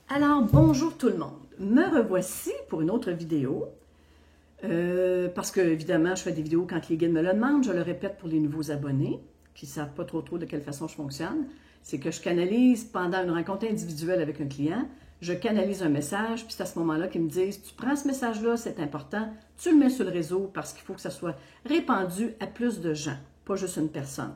Alors, bonjour tout le monde. Me revoici pour une autre vidéo. Parce que, évidemment, je fais des vidéos quand les guides me le demandent. Je le répète pour les nouveaux abonnés qui ne savent pas trop de quelle façon je fonctionne. C'est que je canalise pendant une rencontre individuelle avec un client. Je canalise un message, puis c'est à ce moment-là qu'ils me disent « Tu prends ce message-là, c'est important, tu le mets sur le réseau parce qu'il faut que ça soit répandu à plus de gens, pas juste une personne. »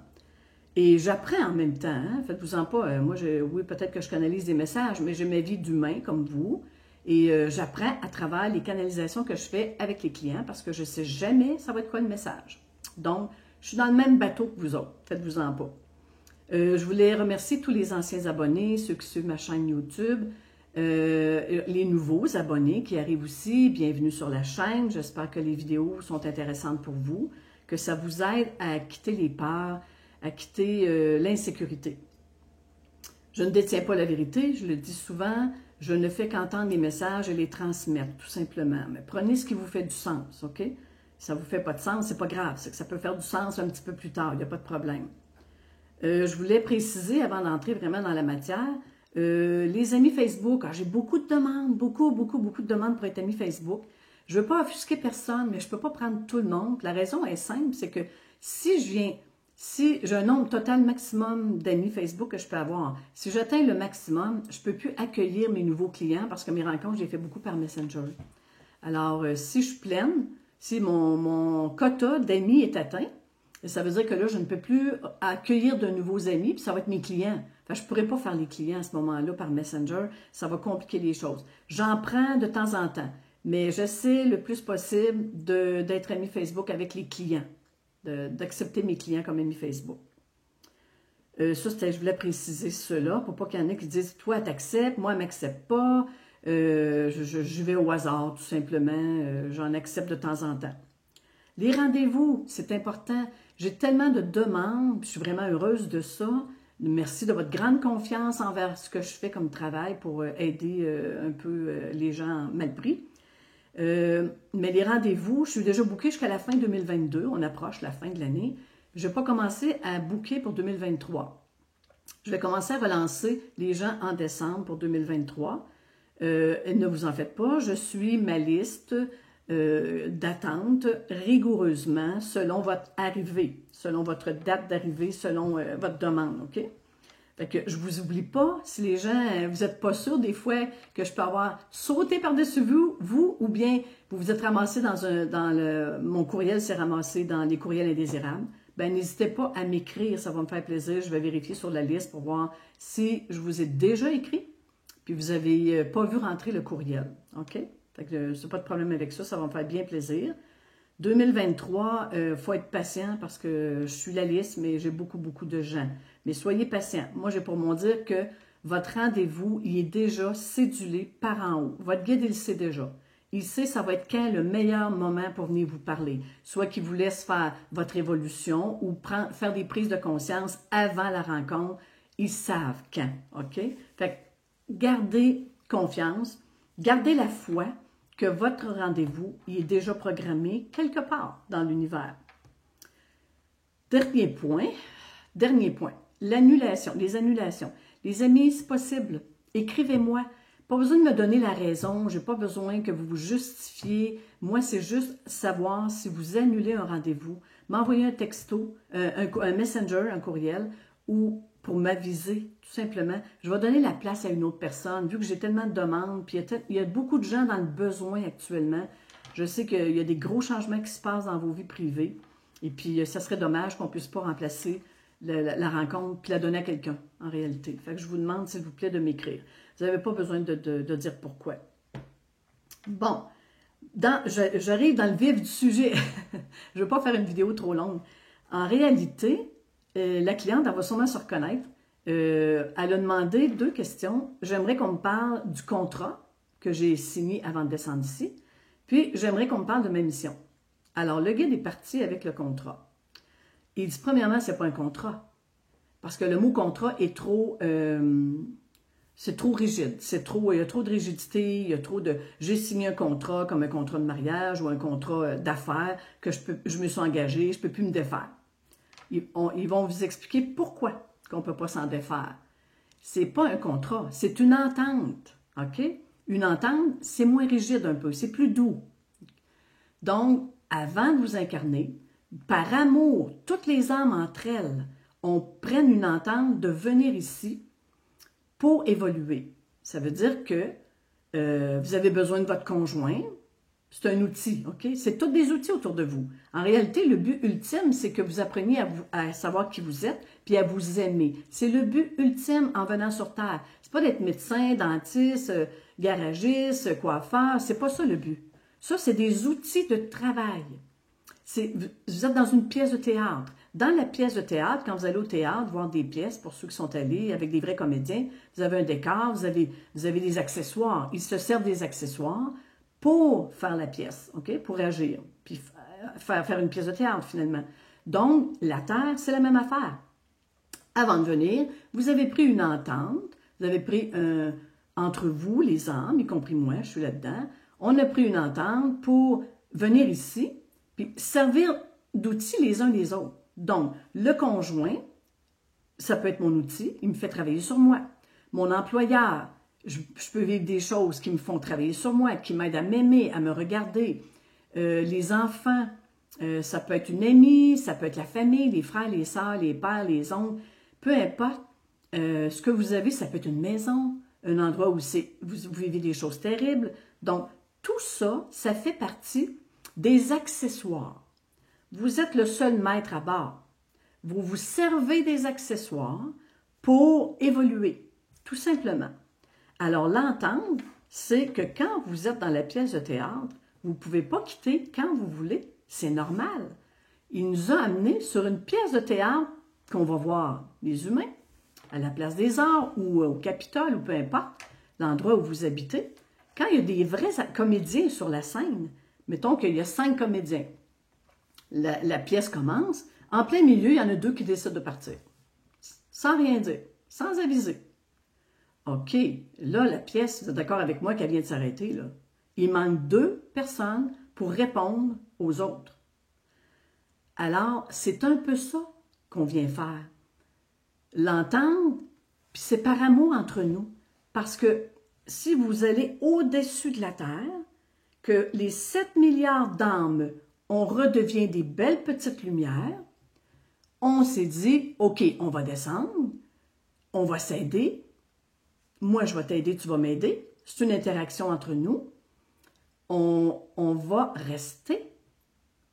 Et j'apprends en même temps, hein? Faites-vous-en pas. Oui, peut-être que je canalise des messages, mais j'ai ma vie d'humain comme vous. Et j'apprends à travers les canalisations que je fais avec les clients parce que je ne sais jamais ça va être quoi le message. Donc, je suis dans le même bateau que vous autres. Faites-vous-en pas. Je voulais remercier tous les anciens abonnés, ceux qui suivent ma chaîne YouTube, les nouveaux abonnés qui arrivent aussi. Bienvenue sur la chaîne. J'espère que les vidéos sont intéressantes pour vous, que ça vous aide à quitter les peurs, à quitter l'insécurité. Je ne détiens pas la vérité, je le dis souvent, je ne fais qu'entendre les messages et les transmettre, tout simplement. Mais prenez ce qui vous fait du sens, OK? Si ça ne vous fait pas de sens, c'est pas grave, c'est que ça peut faire du sens un petit peu plus tard, il n'y a pas de problème. Je voulais préciser, avant d'entrer vraiment dans la matière, les amis Facebook, j'ai beaucoup de demandes, beaucoup de demandes pour être ami Facebook. Je ne veux pas offusquer personne, mais je ne peux pas prendre tout le monde. La raison est simple, c'est que si j'ai un nombre total maximum d'amis Facebook que je peux avoir, si j'atteins le maximum, je ne peux plus accueillir mes nouveaux clients parce que mes rencontres, je les fais beaucoup par Messenger. Alors, si je suis pleine, si mon quota d'amis est atteint, ça veut dire que là, je ne peux plus accueillir de nouveaux amis, puis ça va être mes clients. Enfin, je ne pourrais pas faire les clients à ce moment-là par Messenger, ça va compliquer les choses. J'en prends de temps en temps, mais j'essaie le plus possible d'être ami Facebook avec les clients, d'accepter mes clients comme amis Facebook. Je voulais préciser cela pour pas qu'il y en ait qui disent « Toi, t'acceptes, moi, elle ne m'accepte pas. Je vais au hasard, tout simplement. J'en accepte de temps en temps. » Les rendez-vous, c'est important. J'ai tellement de demandes, je suis vraiment heureuse de ça. Merci de votre grande confiance envers ce que je fais comme travail pour aider un peu les gens mal pris. Mais les rendez-vous, je suis déjà bookée jusqu'à la fin 2022. On approche la fin de l'année. Je n'ai pas commencé à booker pour 2023. Je vais commencer à relancer les gens en décembre pour 2023. Ne vous en faites pas, je suis ma liste d'attente rigoureusement selon votre arrivée, selon votre date d'arrivée, selon votre demande, OK? Fait que je vous oublie pas, si les gens, vous n'êtes pas sûr des fois que je peux avoir sauté par-dessus vous, ou bien vous vous êtes ramassé mon courriel s'est ramassé dans les courriels indésirables, ben n'hésitez pas à m'écrire, ça va me faire plaisir, je vais vérifier sur la liste pour voir si je vous ai déjà écrit, puis vous n'avez pas vu rentrer le courriel, OK? Fait que c'est pas de problème avec ça, ça va me faire bien plaisir. 2023, faut être patient parce que je suis la liste, mais j'ai beaucoup de gens. Mais soyez patient. Moi, j'ai pour mon dire que votre rendez-vous, il est déjà cédulé par en haut. Votre guide, il le sait déjà. Il sait ça va être quand le meilleur moment pour venir vous parler. Soit qu'il vous laisse faire votre évolution ou faire des prises de conscience avant la rencontre. Ils savent quand, OK? Fait que gardez confiance, gardez la foi que votre rendez-vous il est déjà programmé quelque part dans l'univers. Dernier point, l'annulation, les annulations. Les amis, c'est possible, écrivez-moi. Pas besoin de me donner la raison, je n'ai pas besoin que vous vous justifiez. Moi, c'est juste savoir si vous annulez un rendez-vous, m'envoyer un texto, un messenger, un courriel, ou pour m'aviser, tout simplement. Je vais donner la place à une autre personne, vu que j'ai tellement de demandes, puis il y a beaucoup de gens dans le besoin actuellement. Je sais qu'il y a des gros changements qui se passent dans vos vies privées, et puis ça serait dommage qu'on ne puisse pas remplacer la rencontre puis la donner à quelqu'un, en réalité. Fait que je vous demande, s'il vous plaît, de m'écrire. Vous n'avez pas besoin de dire pourquoi. Bon, j'arrive dans le vif du sujet. Je ne veux pas faire une vidéo trop longue. En réalité, la cliente, elle va sûrement se reconnaître. Elle a demandé 2 questions. J'aimerais qu'on me parle du contrat que j'ai signé avant de descendre ici. Puis, j'aimerais qu'on me parle de ma mission. Alors, le guide est parti avec le contrat. Il dit, premièrement, ce n'est pas un contrat. Parce que le mot contrat est trop... c'est trop rigide. Il y a trop de rigidité, il y a trop de... J'ai signé un contrat comme un contrat de mariage ou un contrat d'affaires que je me suis engagée, je ne peux plus me défaire. Ils vont vous expliquer pourquoi on ne peut pas s'en défaire. Ce n'est pas un contrat, c'est une entente. OK? Une entente, c'est moins rigide un peu, c'est plus doux. Donc, avant de vous incarner, par amour, toutes les âmes entre elles, on prenne une entente de venir ici pour évoluer. Ça veut dire que vous avez besoin de votre conjoint. C'est un outil, OK? C'est tous des outils autour de vous. En réalité, le but ultime, c'est que vous appreniez à savoir qui vous êtes puis à vous aimer. C'est le but ultime en venant sur Terre. C'est pas d'être médecin, dentiste, garagiste, coiffeur. C'est pas ça le but. Ça, c'est des outils de travail. Vous êtes dans une pièce de théâtre. Dans la pièce de théâtre, quand vous allez au théâtre, voir des pièces, pour ceux qui sont allés avec des vrais comédiens, vous avez un décor, vous avez des accessoires. Ils se servent des accessoires pour faire la pièce, OK? Pour agir, puis faire une pièce de théâtre, finalement. Donc, la Terre, c'est la même affaire. Avant de venir, vous avez pris une entente, vous avez pris entre vous, les âmes, y compris moi, je suis là-dedans, on a pris une entente pour venir ici, puis servir d'outils les uns les autres. Donc, le conjoint, ça peut être mon outil, il me fait travailler sur moi. Mon employeur, je peux vivre des choses qui me font travailler sur moi, qui m'aident à m'aimer, à me regarder. Les enfants, ça peut être une amie, ça peut être la famille, les frères, les sœurs, les pères, les oncles, peu importe. Ce que vous avez, ça peut être une maison, un endroit où vous vivez des choses terribles. Donc, tout ça, ça fait partie des accessoires. Vous êtes le seul maître à bord. Vous vous servez des accessoires pour évoluer, tout simplement. Alors, l'entente, c'est que quand vous êtes dans la pièce de théâtre, vous ne pouvez pas quitter quand vous voulez. C'est normal. Il nous a amenés sur une pièce de théâtre qu'on va voir les humains, à la Place des Arts ou au Capitole, ou peu importe, l'endroit où vous habitez. Quand il y a des vrais comédiens sur la scène, mettons qu'il y a 5 comédiens, la pièce commence, en plein milieu, il y en a 2 qui décident de partir, sans rien dire, sans aviser. OK, là, la pièce, vous êtes d'accord avec moi qu'elle vient de s'arrêter, là. Il manque 2 personnes pour répondre aux autres. Alors, c'est un peu ça qu'on vient faire. L'entendre, puis c'est par amour entre nous. Parce que si vous allez au-dessus de la Terre, que les 7 milliards d'âmes, on redevient des belles petites lumières, on s'est dit, OK, on va descendre, on va s'aider, moi je vais t'aider, tu vas m'aider, c'est une interaction entre nous, on va rester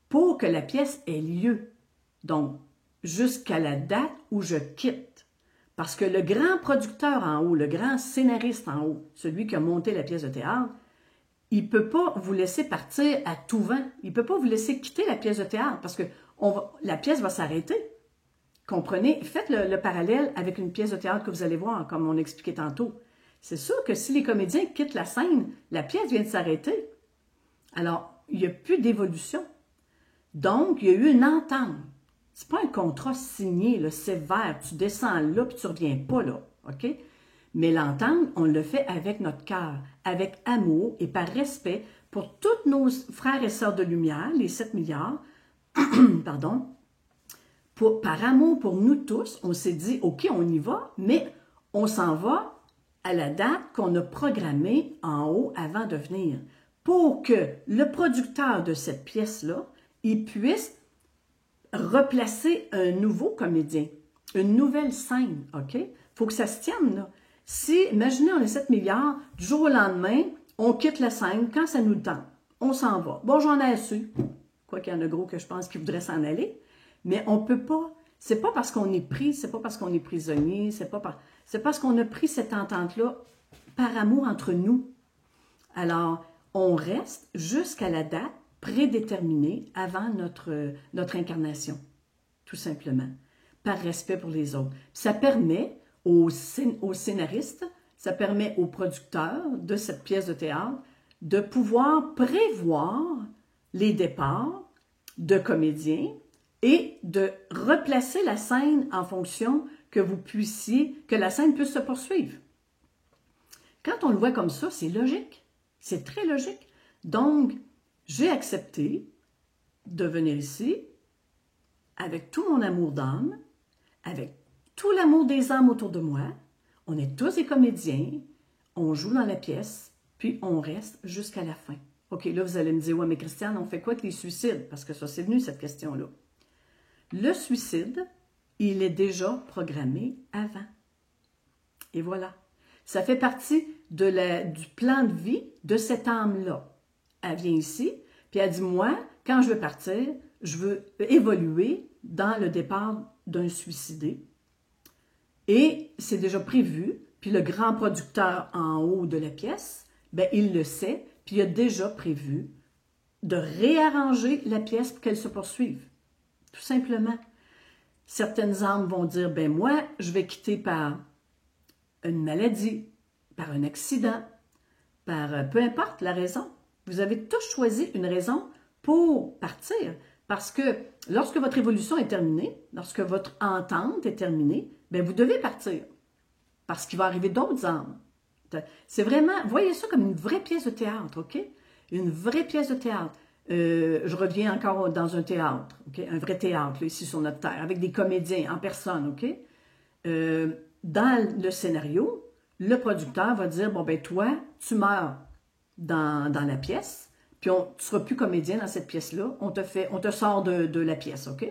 pour que la pièce ait lieu. Donc, jusqu'à la date où je quitte. Parce que le grand producteur en haut, le grand scénariste en haut, celui qui a monté la pièce de théâtre, il ne peut pas vous laisser partir à tout vent. Il ne peut pas vous laisser quitter la pièce de théâtre parce que la pièce va s'arrêter. Comprenez? Faites le parallèle avec une pièce de théâtre que vous allez voir, comme on expliquait tantôt. C'est sûr que si les comédiens quittent la scène, la pièce vient de s'arrêter. Alors, il n'y a plus d'évolution. Donc, il y a eu une entente. Ce n'est pas un contrat signé, là, sévère. Tu descends là, puis tu ne reviens pas là. OK? Mais l'entente, on le fait avec notre cœur, avec amour et par respect pour tous nos frères et sœurs de lumière, les 7 milliards, pardon, par amour pour nous tous, on s'est dit, OK, on y va, mais on s'en va à la date qu'on a programmée en haut avant de venir, pour que le producteur de cette pièce-là, il puisse replacer un nouveau comédien, une nouvelle scène, OK? Il faut que ça se tienne, là. Si, imaginez, on est 7 milliards, du jour au lendemain, on quitte la scène quand ça nous tente. On s'en va. Bon, j'en ai assez. Quoi qu'il y en a gros que je pense qui voudraient s'en aller. Mais on ne peut pas. C'est pas parce qu'on est pris, c'est pas parce qu'on est prisonnier, c'est parce qu'on a pris cette entente-là par amour entre nous. Alors, on reste jusqu'à la date prédéterminée avant notre incarnation, tout simplement, par respect pour les autres. Ça permet aux scénaristes, ça permet aux producteurs de cette pièce de théâtre de pouvoir prévoir les départs de comédiens et de replacer la scène en fonction que la scène puisse se poursuivre. Quand on le voit comme ça, c'est logique. C'est très logique. Donc, j'ai accepté de venir ici avec tout mon amour d'âme, avec tout l'amour des âmes autour de moi. On est tous des comédiens. on joue dans la pièce, puis on reste jusqu'à la fin. OK, là, vous allez me dire, ouais, mais Christiane, on fait quoi avec les suicides? Parce que ça, c'est venu, cette question-là. Le suicide, il est déjà programmé avant. Et voilà. Ça fait partie du plan de vie de cette âme-là. Elle vient ici, puis elle dit, moi, quand je veux partir, je veux évoluer dans le départ d'un suicidé. Et c'est déjà prévu, puis le grand producteur en haut de la pièce, ben, il le sait, puis il a déjà prévu de réarranger la pièce pour qu'elle se poursuive. Tout simplement. Certaines âmes vont dire, ben moi, je vais quitter par une maladie, par un accident, par peu importe la raison. Vous avez tous choisi une raison pour partir. Parce que lorsque votre évolution est terminée, lorsque votre entente est terminée, ben vous devez partir. Parce qu'il va arriver d'autres âmes. C'est vraiment, voyez ça comme une vraie pièce de théâtre, OK? Une vraie pièce de théâtre. Je reviens encore dans un théâtre, OK? Un vrai théâtre, là, ici sur notre terre, avec des comédiens en personne, OK? Dans le scénario, le producteur va dire, bon, ben toi, tu meurs dans la pièce, puis tu ne seras plus comédien dans cette pièce-là, on te sort de la pièce, OK?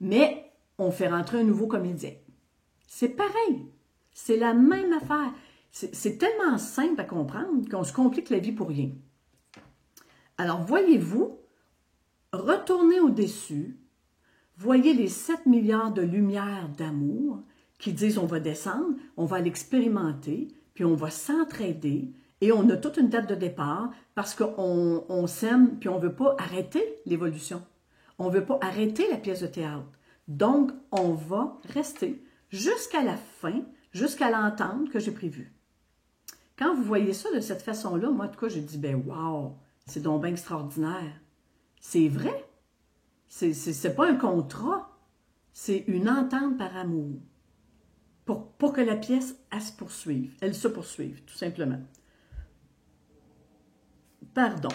Mais on fait rentrer un nouveau comédien. C'est pareil, c'est la même affaire. C'est tellement simple à comprendre qu'on se complique la vie pour rien. Alors, voyez-vous, retournez au-dessus, voyez les 7 milliards de lumières d'amour qui disent on va descendre, on va l'expérimenter, puis on va s'entraider, et on a toute une date de départ parce qu'on s'aime, puis on ne veut pas arrêter l'évolution. On ne veut pas arrêter la pièce de théâtre. Donc, on va rester jusqu'à la fin, jusqu'à l'entente que j'ai prévue. Quand vous voyez ça de cette façon-là, moi, en tout cas, j'ai dit, ben wow, c'est donc bien extraordinaire. C'est vrai. C'est pas un contrat. C'est une entente par amour. Pour que la pièce, elle se poursuive, tout simplement. Pardon.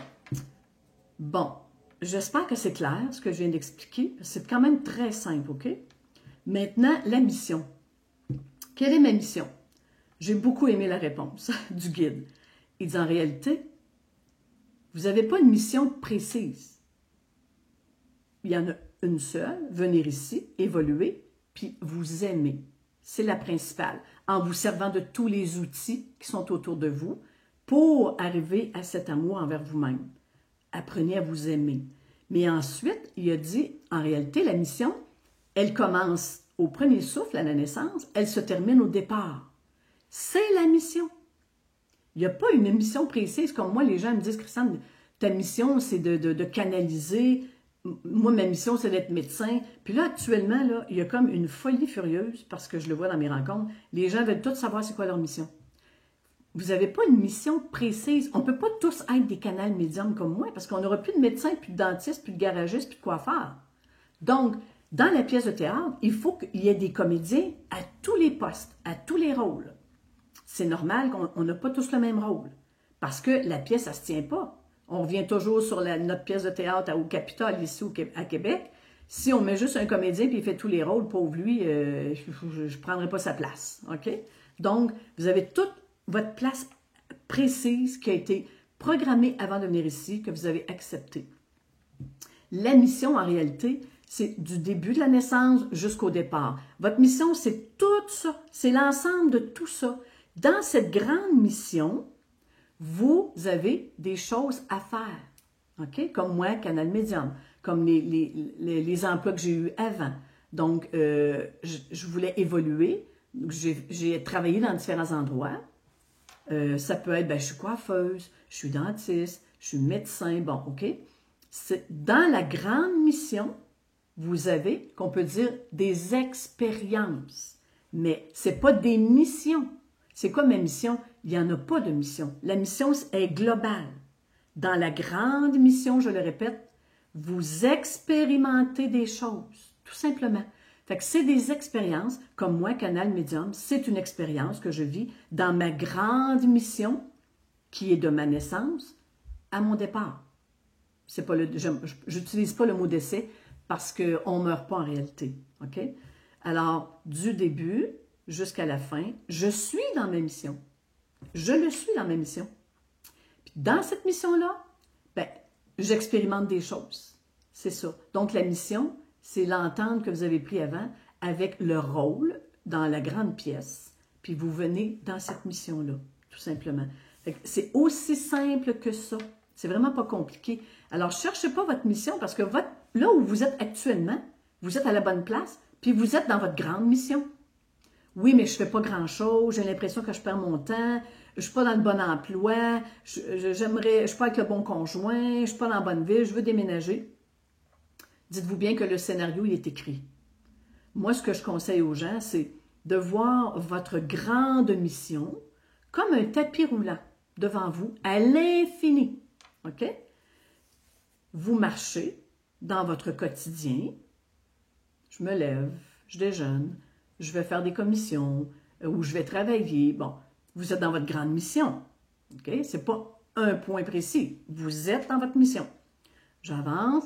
Bon, j'espère que c'est clair, ce que je viens d'expliquer. C'est quand même très simple, OK? Maintenant, la mission. Quelle est ma mission? J'ai beaucoup aimé la réponse du guide. Il dit, en réalité, vous n'avez pas une mission précise. Il y en a une seule, venir ici, évoluer, puis vous aimer. C'est la principale, en vous servant de tous les outils qui sont autour de vous pour arriver à cet amour envers vous-même. Apprenez à vous aimer. Mais ensuite, il a dit, en réalité, la mission, elle commence au premier souffle, à la naissance, elle se termine au départ. C'est la mission. Il n'y a pas une mission précise, comme moi, les gens me disent, Christiane, ta mission, c'est de canaliser. Moi, ma mission, c'est d'être médecin. Puis là, actuellement, là, il y a comme une folie furieuse, parce que je le vois dans mes rencontres. Les gens veulent tous savoir c'est quoi leur mission. Vous n'avez pas une mission précise. On ne peut pas tous être des canals médiums comme moi, parce qu'on n'aura plus de médecin, plus de dentiste, plus de garagiste, plus de coiffeur. Donc, dans la pièce de théâtre, il faut qu'il y ait des comédiens à tous les postes, à tous les rôles. C'est normal qu'on n'a pas tous le même rôle, parce que la pièce, ça ne se tient pas. On revient toujours sur notre pièce de théâtre au Capitole, ici à Québec. Si on met juste un comédien et il fait tous les rôles, pauvre lui, je ne prendrai pas sa place. OK? Donc, vous avez toute votre place précise qui a été programmée avant de venir ici, que vous avez acceptée. La mission, en réalité, c'est du début de la naissance jusqu'au départ. Votre mission, c'est tout ça. C'est l'ensemble de tout ça. Dans cette grande mission, vous avez des choses à faire, OK? Comme moi, Canal Médium, comme les emplois que j'ai eus avant. Donc, je voulais évoluer. J'ai travaillé dans différents endroits. Ça peut être, ben, je suis coiffeuse, je suis dentiste, je suis médecin, bon, OK? Dans la grande mission, vous avez, qu'on peut dire, des expériences. Mais ce n'est pas des missions. C'est quoi ma mission? Il n'y en a pas de mission. La mission est globale. Dans la grande mission, je le répète, vous expérimentez des choses, tout simplement. Fait que c'est des expériences, comme moi, Canal Médium, c'est une expérience que je vis dans ma grande mission, qui est de ma naissance à mon départ. C'est pas j'utilise pas le mot décès parce qu'on ne meurt pas en réalité. OK? Alors, du début jusqu'à la fin, je suis dans ma mission. Je le suis dans ma mission. Puis dans cette mission-là, ben, j'expérimente des choses. C'est ça. Donc, la mission, c'est l'entente que vous avez pris avant avec le rôle dans la grande pièce. Puis vous venez dans cette mission-là, tout simplement. C'est aussi simple que ça. C'est vraiment pas compliqué. Alors, cherchez pas votre mission parce que là où vous êtes actuellement, vous êtes à la bonne place, puis vous êtes dans votre grande mission. Oui, mais je fais pas grand-chose, j'ai l'impression que je perds mon temps, je suis pas dans le bon emploi, je suis pas avec le bon conjoint, je suis pas dans la bonne ville, je veux déménager. Dites-vous bien que le scénario, il est écrit. Moi, ce que je conseille aux gens, c'est de voir votre grande mission comme un tapis roulant devant vous à l'infini. OK? Vous marchez dans votre quotidien. Je me lève, je déjeune, je vais faire des commissions ou je vais travailler. Bon, vous êtes dans votre grande mission. OK? Ce n'est pas un point précis. Vous êtes dans votre mission. J'avance.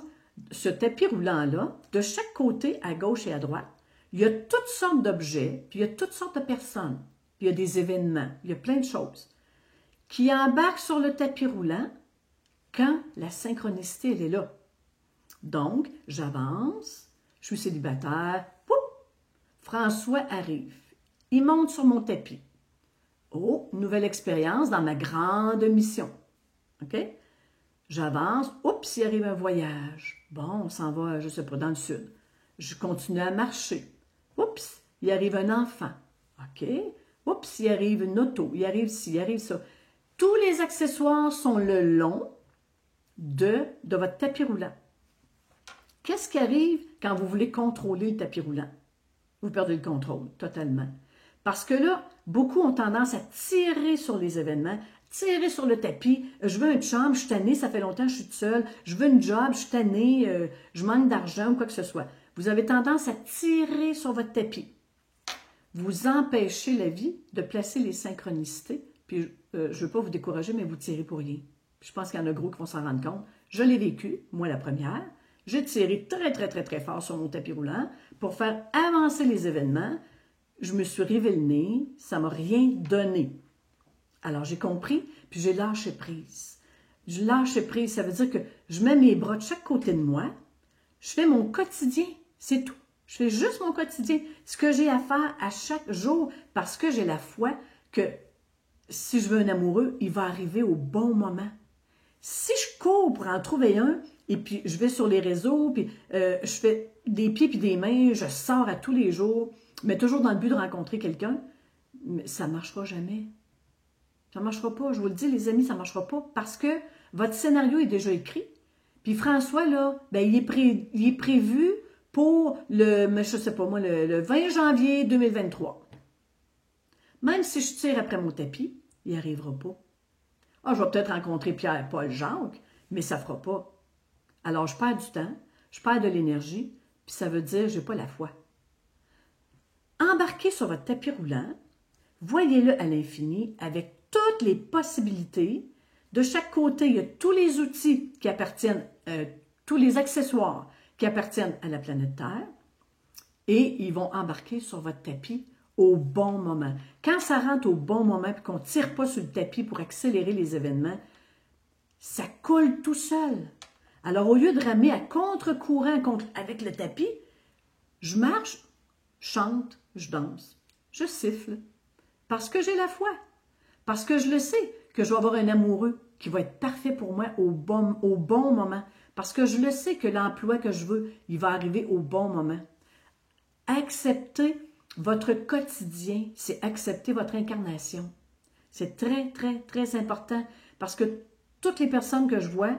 Ce tapis roulant-là, de chaque côté, à gauche et à droite, il y a toutes sortes d'objets, puis il y a toutes sortes de personnes, puis il y a des événements, il y a plein de choses qui embarquent sur le tapis roulant quand la synchronicité, elle est là. Donc, j'avance, je suis célibataire, pouf, François arrive. Il monte sur mon tapis. Oh, nouvelle expérience dans ma grande mission. OK? J'avance, oups, il arrive un voyage. Bon, on s'en va, je ne sais pas, dans le sud. Je continue à marcher. Oups, il arrive un enfant. OK? Oups, il arrive une auto. Il arrive ci, il arrive ça. Tous les accessoires sont le long de votre tapis roulant. Qu'est-ce qui arrive quand vous voulez contrôler le tapis roulant? Vous perdez le contrôle, totalement. Parce que là, beaucoup ont tendance à tirer sur les événements, tirer sur le tapis. Je veux une chambre, je suis tannée, ça fait longtemps que je suis toute seule. Je veux une job, je suis tannée, je manque d'argent ou quoi que ce soit. Vous avez tendance à tirer sur votre tapis. Vous empêchez la vie de placer les synchronicités. Puis, je ne veux pas vous décourager, mais vous tirez pour rien. Puis, je pense qu'il y en a gros qui vont s'en rendre compte. Je l'ai vécu, moi la première. J'ai tiré très, très, très, très fort sur mon tapis roulant pour faire avancer les événements. Je me suis rivé le nez, ça ne m'a rien donné. Alors, j'ai compris, puis j'ai lâché prise. Je lâche prise, ça veut dire que je mets mes bras de chaque côté de moi, je fais mon quotidien, c'est tout. Je fais juste mon quotidien, ce que j'ai à faire à chaque jour, parce que j'ai la foi que si je veux un amoureux, il va arriver au bon moment. Si je cours pour en trouver un, et puis je vais sur les réseaux, puis je fais des pieds puis des mains, je sors à tous les jours, mais toujours dans le but de rencontrer quelqu'un, ça ne marchera jamais. Ça ne marchera pas, je vous le dis, les amis, ça ne marchera pas, parce que votre scénario est déjà écrit. Puis François, là, ben, il est prévu pour je sais pas moi, le 20 janvier 2023. Même si je tire après mon tapis, il n'y arrivera pas. Ah, je vais peut-être rencontrer Pierre, Paul, Jacques, mais ça ne fera pas. Alors, je perds du temps, je perds de l'énergie, puis ça veut dire que je n'ai pas la foi. Embarquez sur votre tapis roulant, voyez-le à l'infini avec toutes les possibilités. De chaque côté, il y a tous les outils qui appartiennent, tous les accessoires qui appartiennent à la planète Terre, et ils vont embarquer sur votre tapis au bon moment. Quand ça rentre au bon moment et qu'on ne tire pas sur le tapis pour accélérer les événements, ça coule tout seul. Alors, au lieu de ramer à contre-courant avec le tapis, je marche, je chante, je danse, je siffle, parce que j'ai la foi, parce que je le sais que je vais avoir un amoureux qui va être parfait pour moi au bon moment, parce que je le sais que l'emploi que je veux, il va arriver au bon moment. Accepter votre quotidien, c'est accepter votre incarnation. C'est très, très, très important parce que toutes les personnes que je vois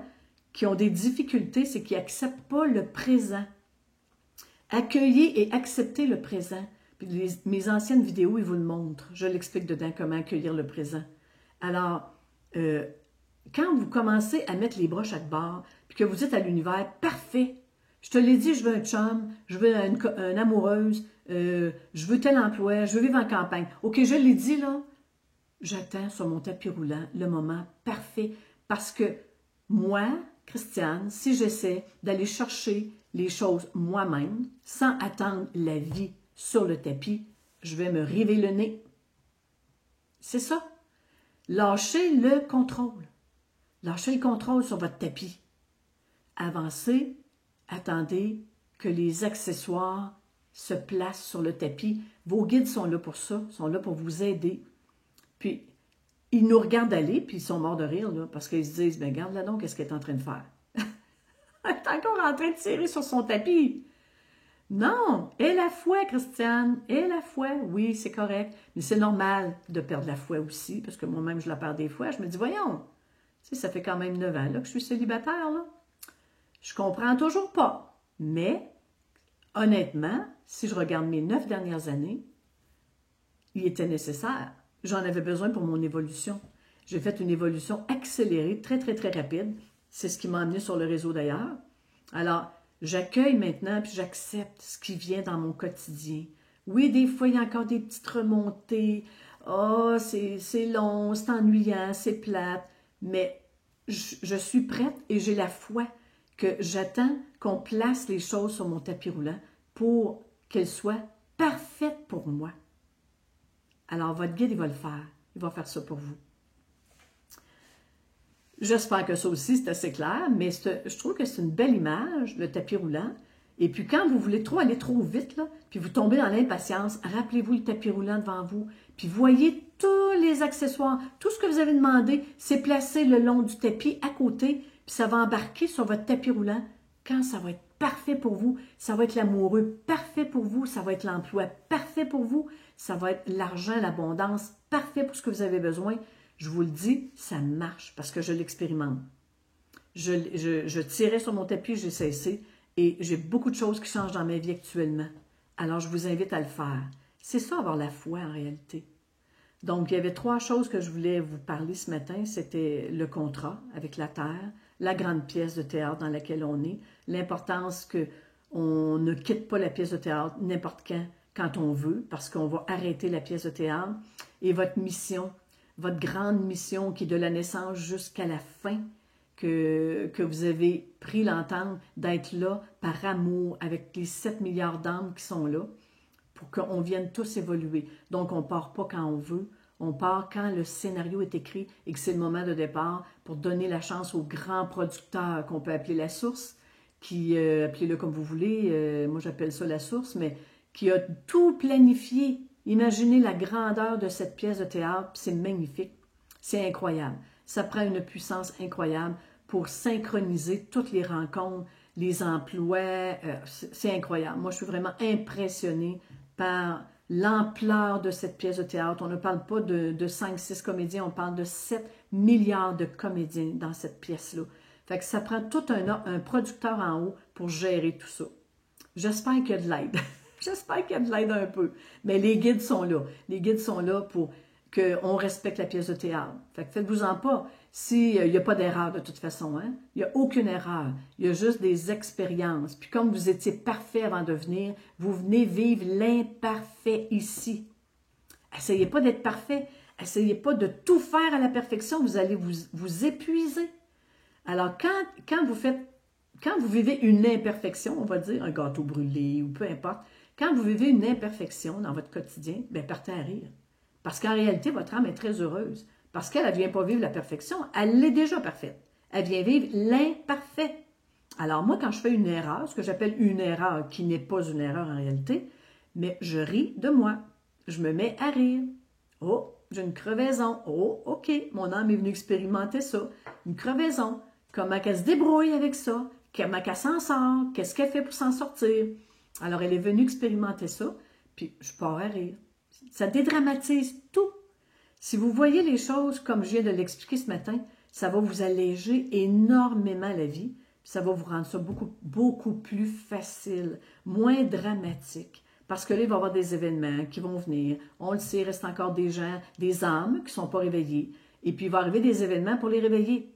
qui ont des difficultés, c'est qu'ils n'acceptent pas le présent. Accueillez et acceptez le présent. Puis mes anciennes vidéos, ils vous le montrent. Je l'explique dedans comment accueillir le présent. Alors, quand vous commencez à mettre les bras chaque bord, puis que vous êtes à l'univers, parfait. Je te l'ai dit, je veux un chum, je veux une amoureuse, je veux tel emploi, je veux vivre en campagne. OK, je l'ai dit là, j'attends sur mon tapis roulant le moment parfait parce que moi, Christiane, si j'essaie d'aller chercher les choses moi-même sans attendre la vie sur le tapis, je vais me river le nez. C'est ça. Lâchez le contrôle. Lâchez le contrôle sur votre tapis. Avancez, attendez que les accessoires se placent sur le tapis. Vos guides sont là pour ça, sont là pour vous aider. Puis, ils nous regardent aller, puis ils sont morts de rire, là, parce qu'ils se disent, ben regarde là donc, qu'est-ce qu'elle est en train de faire? Elle est encore en train de tirer sur son tapis. Non, aie la foi, Christiane, aie la foi. Oui, c'est correct, mais c'est normal de perdre la foi aussi, parce que moi-même, je la perds des fois. Je me dis, voyons, tu sais, ça fait quand même 9 ans là, que je suis célibataire, là. Je comprends toujours pas, mais honnêtement, si je regarde mes 9 dernières années, il était nécessaire. J'en avais besoin pour mon évolution. J'ai fait une évolution accélérée, très, très, très rapide. C'est ce qui m'a amené sur le réseau d'ailleurs. Alors, j'accueille maintenant, puis j'accepte ce qui vient dans mon quotidien. Oui, des fois, il y a encore des petites remontées. Oh, c'est long, c'est ennuyant, c'est plate. Mais je suis prête et j'ai la foi que j'attends qu'on place les choses sur mon tapis roulant pour qu'elles soient parfaites pour moi. Alors, votre guide, il va le faire. Il va faire ça pour vous. J'espère que ça aussi, c'est assez clair, mais je trouve que c'est une belle image, le tapis roulant. Et puis, quand vous voulez aller trop vite, là, puis vous tombez dans l'impatience, rappelez-vous le tapis roulant devant vous, puis voyez tous les accessoires, tout ce que vous avez demandé, c'est placé le long du tapis à côté, puis ça va embarquer sur votre tapis roulant. Quand ça va être parfait pour vous, ça va être l'amoureux parfait pour vous, ça va être l'emploi parfait pour vous, ça va être l'argent, l'abondance parfait pour ce que vous avez besoin. Je vous le dis, ça marche parce que je l'expérimente. Je tirais sur mon tapis, j'ai cessé et j'ai beaucoup de choses qui changent dans ma vie actuellement. Alors, je vous invite à le faire. C'est ça, avoir la foi en réalité. Donc, il y avait 3 choses que je voulais vous parler ce matin. C'était le contrat avec la terre, la grande pièce de théâtre dans laquelle on est, l'importance qu'on ne quitte pas la pièce de théâtre n'importe quand on veut, parce qu'on va arrêter la pièce de théâtre, et votre mission, votre grande mission qui est de la naissance jusqu'à la fin, que vous avez pris l'entente d'être là par amour avec les 7 milliards d'âmes qui sont là pour qu'on vienne tous évoluer. Donc, on ne part pas quand on veut, on part quand le scénario est écrit et que c'est le moment de départ pour donner la chance aux grands producteurs qu'on peut appeler la source, qui, appelez-le comme vous voulez, moi j'appelle ça la source, mais qui a tout planifié. Imaginez la grandeur de cette pièce de théâtre, c'est magnifique, c'est incroyable. Ça prend une puissance incroyable pour synchroniser toutes les rencontres, les emplois, c'est incroyable. Moi, je suis vraiment impressionnée par l'ampleur de cette pièce de théâtre. On ne parle pas de 5-6 comédiens, on parle de 7 milliards de comédiens dans cette pièce-là. Fait que ça prend tout un producteur en haut pour gérer tout ça. J'espère qu'il y a de l'aide. J'espère qu'il y a de l'aide un peu. Mais les guides sont là. Les guides sont là pour qu'on respecte la pièce de théâtre. Fait que faites-vous-en pas. S'il n'y a pas d'erreur de toute façon, hein? Il n'y a aucune erreur. Il y a juste des expériences. Puis comme vous étiez parfait avant de venir, vous venez vivre l'imparfait ici. Essayez pas d'être parfait. Essayez pas de tout faire à la perfection. Vous allez vous épuiser. Alors, quand vous vivez une imperfection, on va dire un gâteau brûlé ou peu importe, quand vous vivez une imperfection dans votre quotidien, bien, partez à rire. Parce qu'en réalité, votre âme est très heureuse. Parce qu'elle ne vient pas vivre la perfection, elle l'est déjà parfaite. Elle vient vivre l'imparfait. Alors moi, quand je fais une erreur, ce que j'appelle une erreur qui n'est pas une erreur en réalité, mais je ris de moi. Je me mets à rire. Oh, j'ai une crevaison. Oh, OK, mon âme est venue expérimenter ça. Une crevaison. Comment qu'elle se débrouille avec ça? Comment qu'elle s'en sort? Qu'est-ce qu'elle fait pour s'en sortir? Alors, elle est venue expérimenter ça, puis je pars à rire. Ça dédramatise tout. Si vous voyez les choses comme je viens de l'expliquer ce matin, ça va vous alléger énormément la vie, puis ça va vous rendre ça beaucoup, beaucoup plus facile, moins dramatique. Parce que là, il va y avoir des événements qui vont venir. On le sait, il reste encore des gens, des âmes qui ne sont pas réveillées. Et puis, il va arriver des événements pour les réveiller.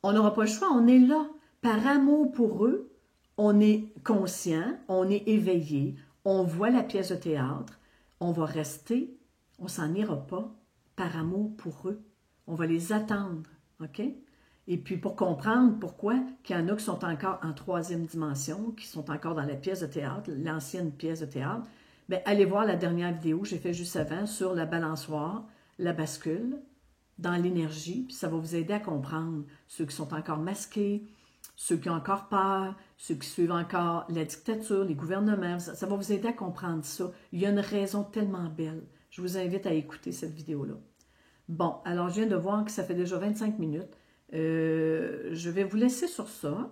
On n'aura pas le choix, on est là. Par amour pour eux, on est conscient, on est éveillé, on voit la pièce de théâtre, on va rester, on s'en ira pas, par amour pour eux. On va les attendre, OK? Et puis pour comprendre pourquoi qu'il y en a qui sont encore en 3e dimension, qui sont encore dans la pièce de théâtre, l'ancienne pièce de théâtre, bien, allez voir la dernière vidéo que j'ai faite juste avant sur la balançoire, la bascule dans l'énergie, puis ça va vous aider à comprendre ceux qui sont encore masqués, ceux qui ont encore peur, ceux qui suivent encore la dictature, les gouvernements. Ça va vous aider à comprendre ça. Il y a une raison tellement belle. Je vous invite à écouter cette vidéo-là. Bon, alors je viens de voir que ça fait déjà 25 minutes. Je vais vous laisser sur ça.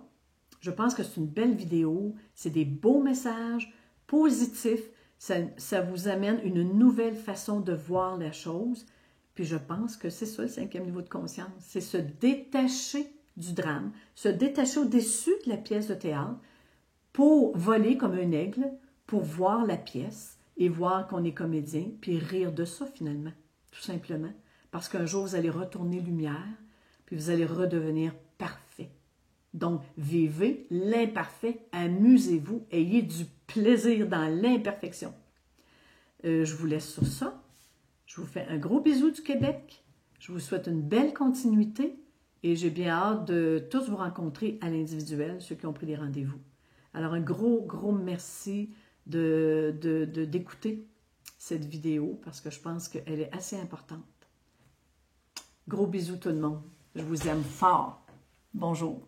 Je pense que c'est une belle vidéo. C'est des beaux messages positifs. Ça vous amène une nouvelle façon de voir la chose. Puis je pense que c'est ça le 5e niveau de conscience. C'est se détacher du drame, se détacher au-dessus de la pièce de théâtre pour voler comme un aigle, pour voir la pièce et voir qu'on est comédien, puis rire de ça finalement, tout simplement. Parce qu'un jour, vous allez retourner lumière, puis vous allez redevenir parfait. Donc, vivez l'imparfait, amusez-vous, ayez du plaisir dans l'imperfection. Je vous laisse sur ça. Je vous fais un gros bisou du Québec. Je vous souhaite une belle continuité et j'ai bien hâte de tous vous rencontrer à l'individuel, ceux qui ont pris des rendez-vous. Alors, un gros, gros merci d'écouter cette vidéo parce que je pense qu'elle est assez importante. Gros bisous tout le monde. Je vous aime fort. Bonjour.